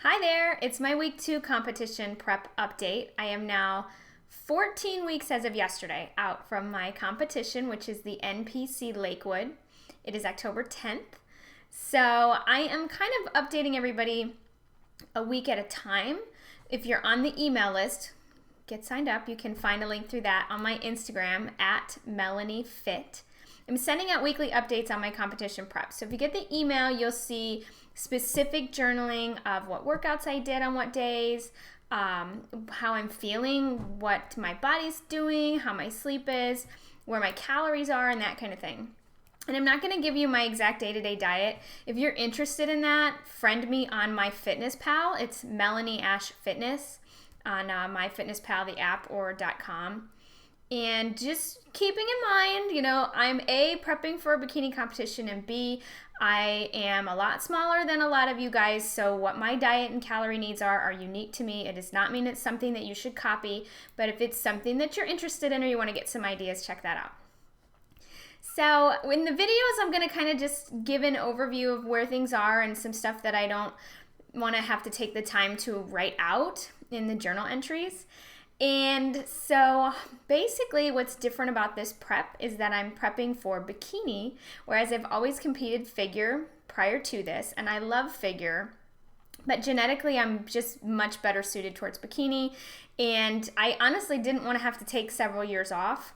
Hi there, it's my week 2 competition prep update. I am now 14 weeks as of yesterday out from my competition, which is the NPC Lakewood. It is October 10th. So I am kind of updating everybody a week at a time. If you're on the email list, get signed up. You can find a link through that on my Instagram at MelanieFit. I'm sending out weekly updates on my competition prep. So if you get the email, you'll see specific journaling of what workouts I did on what days, how I'm feeling, what my body's doing, how my sleep is, where my calories are, and that kind of thing. And I'm not going to give you my exact day-to-day diet. If you're interested in that, friend me on MyFitnessPal. It's Melanie Ash Fitness on MyFitnessPal, the app, or .com. And just keeping in mind, I'm A, prepping for a bikini competition, and B, I am a lot smaller than a lot of you guys, so what my diet and calorie needs are unique to me. It does not mean it's something that you should copy, but if it's something that you're interested in or you want to get some ideas, check that out. So in the videos, I'm going to kind of just give an overview of where things are and some stuff that I don't want to have to take the time to write out in the journal entries. And so basically what's different about this prep is that I'm prepping for bikini, whereas I've always competed figure prior to this, and I love figure, but genetically I'm just much better suited towards bikini, and I honestly didn't want to have to take several years off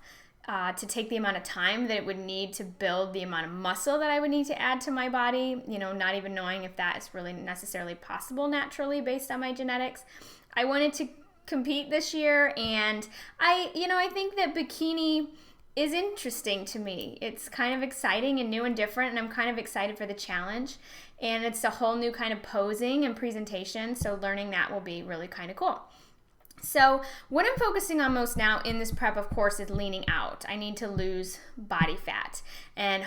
to take the amount of time that it would need to build the amount of muscle that I would need to add to my body, not even knowing if that is really necessarily possible naturally based on my genetics. I wanted to compete this year, and I think that bikini is interesting to me. It's kind of exciting and new and different, and I'm kind of excited for the challenge, and it's a whole new kind of posing and presentation, so learning that will be really kind of cool. So what I'm focusing on most now in this prep, of course, is leaning out. I need to lose body fat and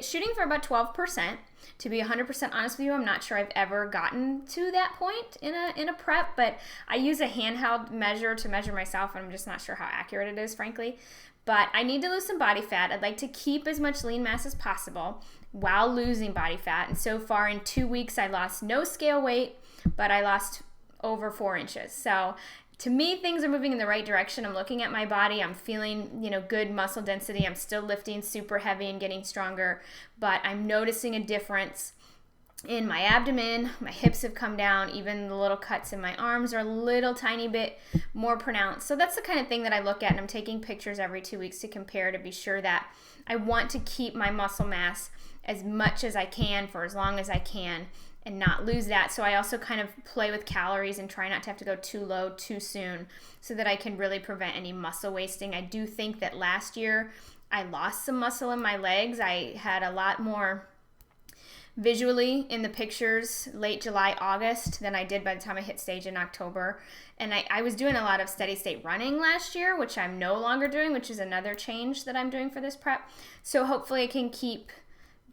shooting for about 12%. To be 100% honest with you, I'm not sure I've ever gotten to that point in a prep, but I use a handheld measure to measure myself, and I'm just not sure how accurate it is, frankly. But I need to lose some body fat. I'd like to keep as much lean mass as possible while losing body fat. And so far in 2 weeks, I lost no scale weight, but I lost over 4 inches. So to me, things are moving in the right direction. I'm looking at my body. I'm feeling, good muscle density. I'm still lifting super heavy and getting stronger, but I'm noticing a difference in my abdomen. My hips have come down. Even the little cuts in my arms are a little tiny bit more pronounced. So that's the kind of thing that I look at, and I'm taking pictures every 2 weeks to compare to be sure that I want to keep my muscle mass as much as I can for as long as I can and not lose that. So I also kind of play with calories and try not to have to go too low too soon so that I can really prevent any muscle wasting. I do think that last year I lost some muscle in my legs. I had a lot more visually in the pictures late July, August than I did by the time I hit stage in October. And I was doing a lot of steady state running last year, which I'm no longer doing, which is another change that I'm doing for this prep. So hopefully I can keep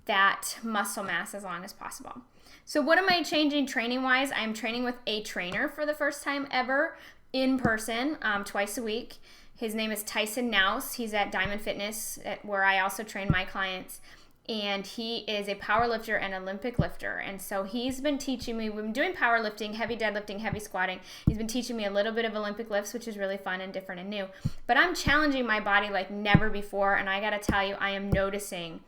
that muscle mass as long as possible. So what am I changing training-wise? I'm training with a trainer for the first time ever in person, twice a week. His name is Tyson Naus. He's at Diamond Fitness, where I also train my clients. And he is a power lifter and Olympic lifter. And so he's been teaching me, we've been doing powerlifting, heavy deadlifting, heavy squatting. He's been teaching me a little bit of Olympic lifts, which is really fun and different and new. But I'm challenging my body like never before. And I got to tell you, I am noticing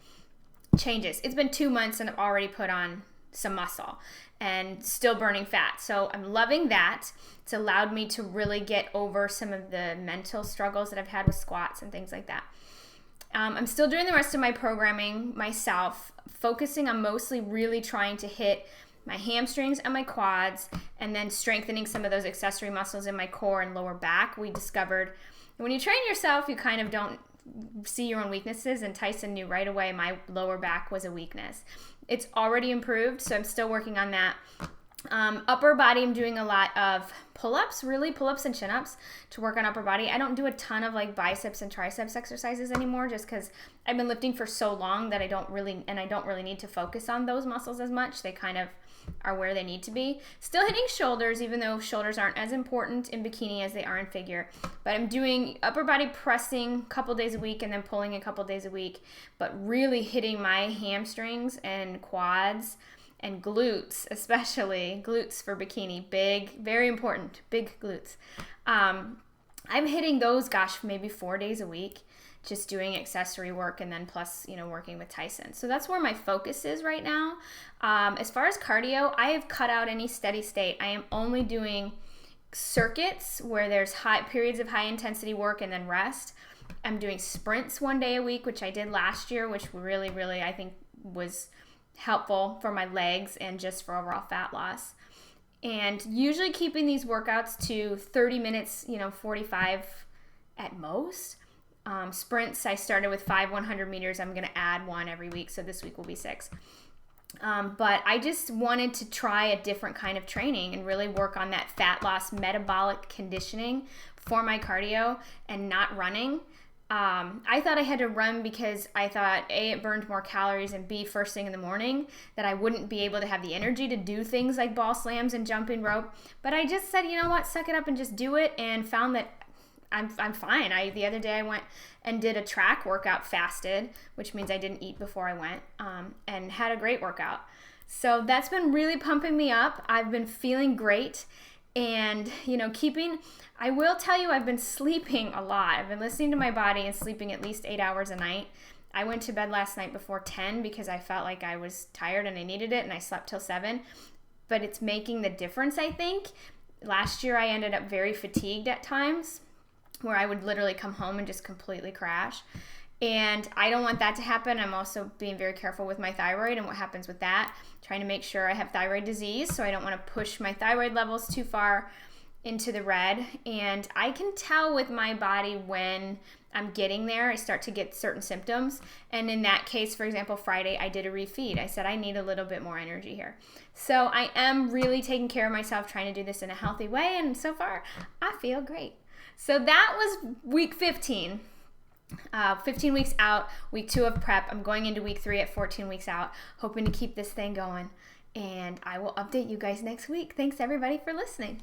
changes. It's been 2 months and I've already put on some muscle and still burning fat. So I'm loving that. It's allowed me to really get over some of the mental struggles that I've had with squats and things like that. I'm still doing the rest of my programming myself, focusing on mostly really trying to hit my hamstrings and my quads, and then strengthening some of those accessory muscles in my core and lower back. We discovered when you train yourself, you kind of don't see your own weaknesses, and Tyson knew right away my lower back was a weakness. It's already improved, so I'm still working on that. Upper body, I'm doing a lot of pull-ups and chin-ups to work on upper body. I don't do a ton of like biceps and triceps exercises anymore just because I've been lifting for so long that I don't really need to focus on those muscles as much. They kind of are where they need to be. Still hitting shoulders, even though shoulders aren't as important in bikini as they are in figure. But I'm doing upper body pressing a couple days a week and then pulling a couple days a week, but really hitting my hamstrings and quads and glutes, especially glutes for bikini, big, very important, big glutes. I'm hitting those, maybe 4 days a week, just doing accessory work and then plus, working with Tyson. So that's where my focus is right now. As far as cardio, I have cut out any steady state. I am only doing circuits where there's high periods of high intensity work and then rest. I'm doing sprints 1 day a week, which I did last year, which really, really, I think was helpful for my legs and just for overall fat loss. And usually keeping these workouts to 30 minutes, 45 at most. Sprints, I started with 5 100 meters. I'm going to add one every week, so this week will be 6. But I just wanted to try a different kind of training and really work on that fat loss metabolic conditioning for my cardio and not running. I thought I had to run because I thought A, it burned more calories, and B, first thing in the morning, that I wouldn't be able to have the energy to do things like ball slams and jumping rope. But I just said, you know what, suck it up and just do it, and found that I'm fine. The other day I went and did a track workout fasted, which means I didn't eat before I went, and had a great workout. So that's been really pumping me up. I've been feeling great. And, I will tell you, I've been sleeping a lot. I've been listening to my body and sleeping at least 8 hours a night. I went to bed last night before 10 because I felt like I was tired and I needed it, and I slept till 7. But it's making the difference, I think. Last year I ended up very fatigued at times, where I would literally come home and just completely crash. And I don't want that to happen. I'm also being very careful with my thyroid and what happens with that, trying to make sure I have thyroid disease, so I don't want to push my thyroid levels too far into the red. And I can tell with my body when I'm getting there. I start to get certain symptoms. And in that case, for example, Friday, I did a refeed. I said, I need a little bit more energy here. So I am really taking care of myself, trying to do this in a healthy way. And so far, I feel great. So that was week 15. 15 weeks out, week 2 of prep. I'm going into week 3 at 14 weeks out, hoping to keep this thing going. And I will update you guys next week. Thanks everybody for listening.